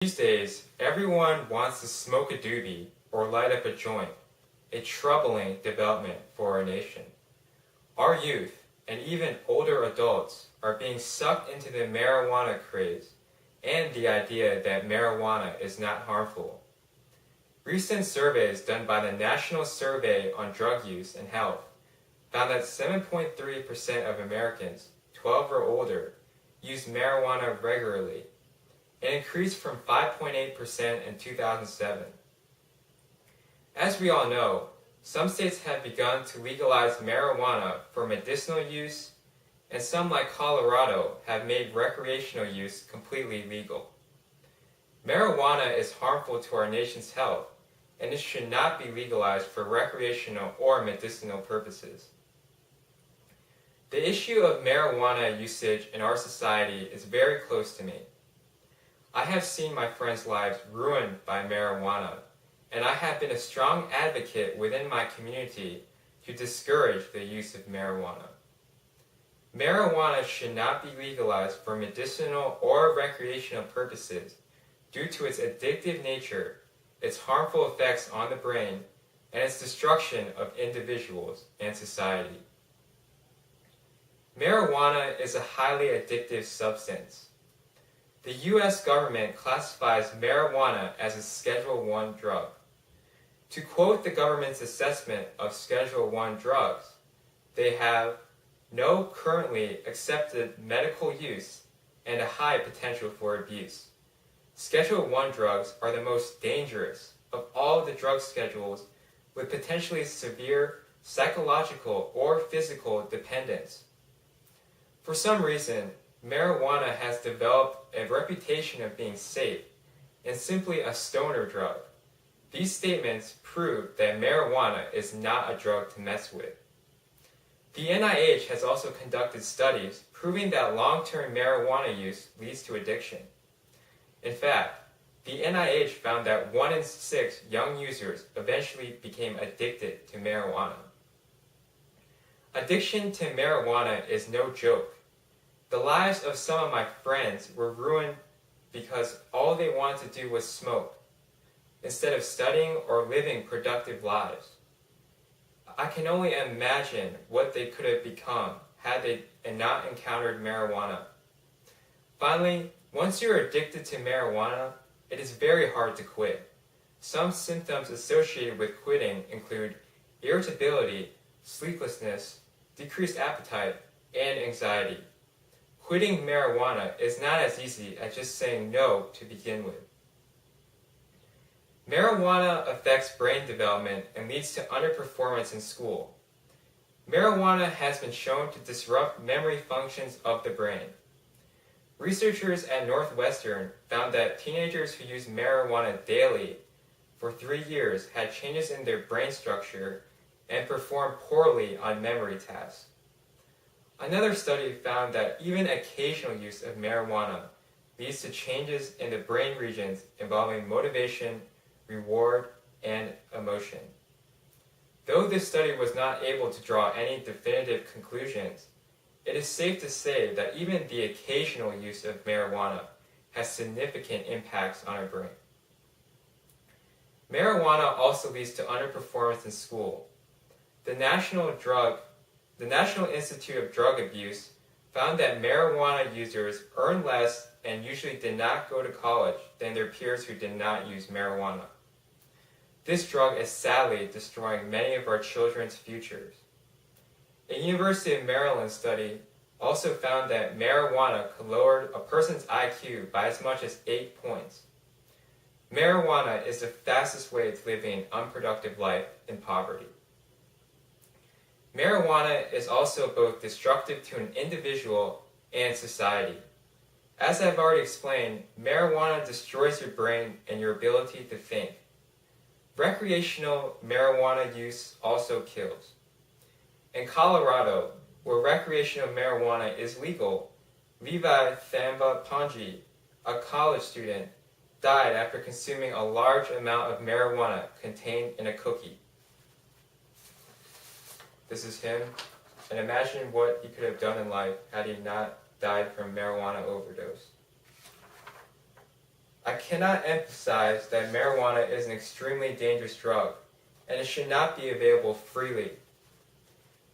These days, everyone wants to smoke a doobie or light up a joint, a troubling development for our nation. Our youth, and even older adults, are being sucked into the marijuana craze and the idea that marijuana is not harmful. Recent surveys done by the National Survey on Drug Use and Health found that 7.3% of Americans 12 or older use marijuana regularly, an increase from 5.8% in 2007. As we all know, some states have begun to legalize marijuana for medicinal use, and some, like Colorado, have made recreational use completely legal. Marijuana is harmful to our nation's health, and it should not be legalized for recreational or medicinal purposes. The issue of marijuana usage in our society is very close to me. I have seen my friends' lives ruined by marijuana, and I have been a strong advocate within my community to discourage the use of marijuana. Marijuana should not be legalized for medicinal or recreational purposes due to its addictive nature, its harmful effects on the brain, and its destruction of individuals and society. Marijuana is a highly addictive substance. The U.S. government classifies marijuana as a Schedule I drug. To quote the government's assessment of Schedule I drugs, they have no currently accepted medical use and a high potential for abuse. Schedule I drugs are the most dangerous of all the drug schedules, with potentially severe psychological or physical dependence. For some reason, marijuana has developed a reputation of being safe and simply a stoner drug. These statements prove that marijuana is not a drug to mess with. The NIH has also conducted studies proving that long-term marijuana use leads to addiction. In fact, the NIH found that 1 in 6 young users eventually became addicted to marijuana. Addiction to marijuana is no joke. The lives of some of my friends were ruined because all they wanted to do was smoke, instead of studying or living productive lives. I can only imagine what they could have become had they not encountered marijuana. Finally, once you're addicted to marijuana, it is very hard to quit. Some symptoms associated with quitting include irritability, sleeplessness, decreased appetite, and anxiety. Quitting marijuana is not as easy as just saying no to begin with. Marijuana affects brain development and leads to underperformance in school. Marijuana has been shown to disrupt memory functions of the brain. Researchers at Northwestern found that teenagers who used marijuana daily for 3 years had changes in their brain structure and performed poorly on memory tasks. Another study found that even occasional use of marijuana leads to changes in the brain regions involving motivation, reward, and emotion. Though this study was not able to draw any definitive conclusions, it is safe to say that even the occasional use of marijuana has significant impacts on our brain. Marijuana also leads to underperformance in school. The National Institute of Drug Abuse found that marijuana users earn less and usually did not go to college than their peers who did not use marijuana. This drug is sadly destroying many of our children's futures. A University of Maryland study also found that marijuana could lower a person's IQ by as much as 8 points. Marijuana is the fastest way to living an unproductive life in poverty. Marijuana is also both destructive to an individual and society. As I've already explained, marijuana destroys your brain and your ability to think. Recreational marijuana use also kills. In Colorado, where recreational marijuana is legal, Levi Thamba Panji, a college student, died after consuming a large amount of marijuana contained in a cookie. This is him, and imagine what he could have done in life had he not died from marijuana overdose. I cannot emphasize that marijuana is an extremely dangerous drug, and it should not be available freely.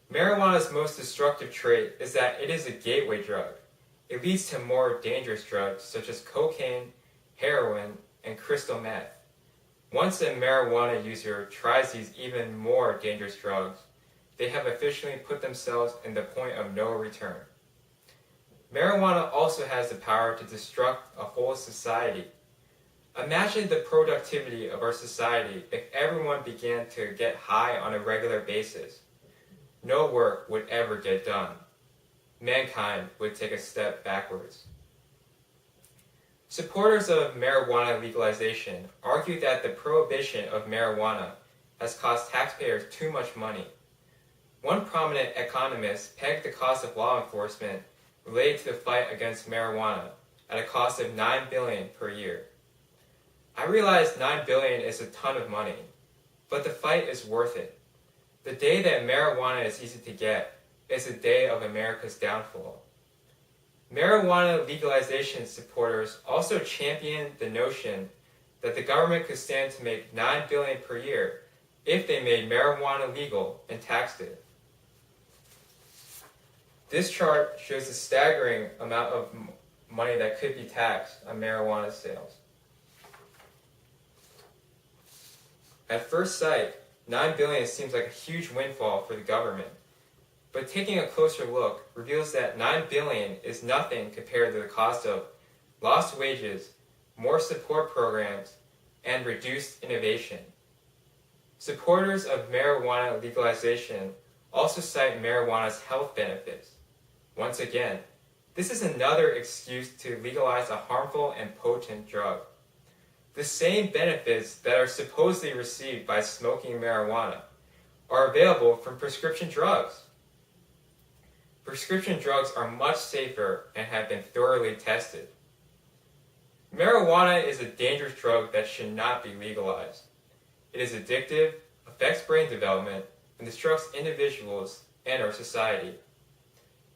Marijuana's most destructive trait is that it is a gateway drug. It leads to more dangerous drugs such as cocaine, heroin, and crystal meth. Once a marijuana user tries these even more dangerous drugs, they have officially put themselves in the point of no return. Marijuana also has the power to destruct a whole society. Imagine the productivity of our society if everyone began to get high on a regular basis. No work would ever get done. Mankind would take a step backwards. Supporters of marijuana legalization argue that the prohibition of marijuana has cost taxpayers too much money. One prominent economist pegged the cost of law enforcement related to the fight against marijuana at a cost of $9 billion per year. I realize $9 billion is a ton of money, but the fight is worth it. The day that marijuana is easy to get is the day of America's downfall. Marijuana legalization supporters also champion the notion that the government could stand to make $9 billion per year if they made marijuana legal and taxed it. This chart shows the staggering amount of money that could be taxed on marijuana sales. At first sight, $9 billion seems like a huge windfall for the government, but taking a closer look reveals that $9 billion is nothing compared to the cost of lost wages, more support programs, and reduced innovation. Supporters of marijuana legalization also cite marijuana's health benefits. Once again, this is another excuse to legalize a harmful and potent drug. The same benefits that are supposedly received by smoking marijuana are available from prescription drugs. Prescription drugs are much safer and have been thoroughly tested. Marijuana is a dangerous drug that should not be legalized. It is addictive, affects brain development, and destructs individuals and our society.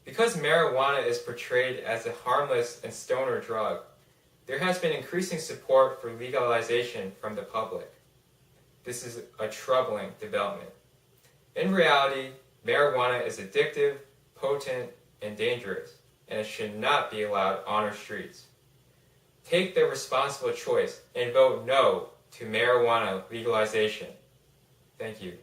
Because marijuana is portrayed as a harmless and stoner drug, there has been increasing support for legalization from the public. This is a troubling development. In reality, marijuana is addictive, potent, and dangerous, and it should not be allowed on our streets. Take the responsible choice and vote no to marijuana legalization. Thank you.